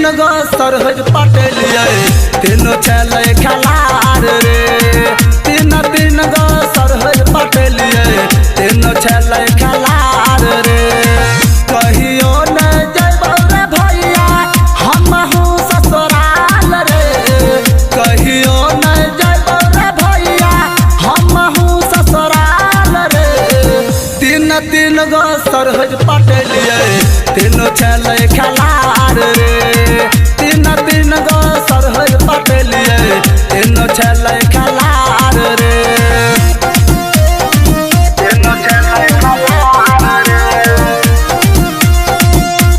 तीन गो सरहज पटेलिए तीनों चले खलार रे। तीन गो सरहज पटेलिए तीनों चले खलार रे। कहियो न जइबो रे भैया हमहू ससुराल रे। कहियो न जइबो रे भैया हमहू ससुराल रे। तीन गो सरहज पटेलिए तीनों चले खलार रे। तीन गो सरहज पटेलिए तीनों चले खलार रे। तीनों चले खलार रे।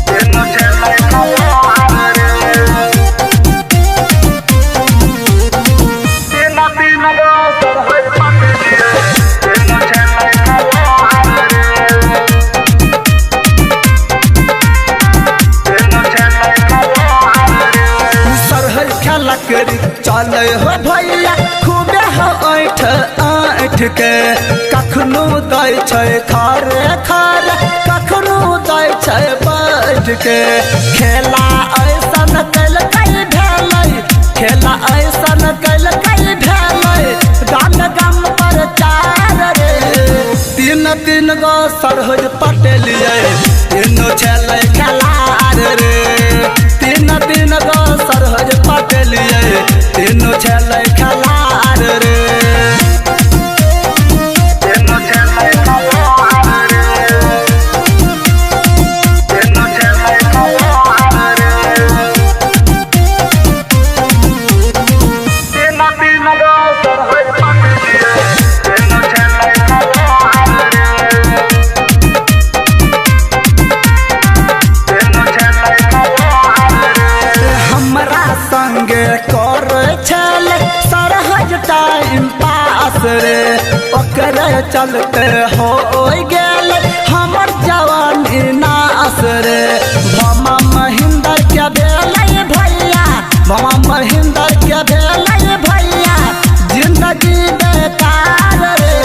तीनों चले खलार रे। तीन गो सरहज पटेलिए तीनों चले खलार रे। करी चले हो भैया खूबे हो ऐठ ऐठ के। कखनो दै छै खारे खारे कखनो दै छै बैठ के। खेला ऐसन कैल कई भेलै खेला ऐसन कैल कई भेलै गाम गाम पर चार रे। तीन गो सरहज पटेलिए तीनों चले खलार रे। तीन गो सरहज पटेलिए तीनों चले खलार रे। तीनों चले खलार रे। तीनों चले खलार रे। तीन गो सरहज पटेलिए तीनों चले खलार रे। तीनों चले खलार रे। हमरा संगे कर छल सरहज टाइम पास रे। ओकरे चलते हो गेल हमर जवानी नास रे। भमा महेंद्र के भेलै भैया भमा महेंद्र के भेलै भैया जिंदगी बेकार रे।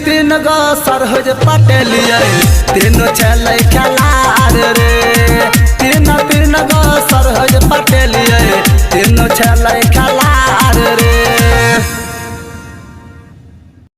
तीन गो सरहज पटेलिए तीनों चले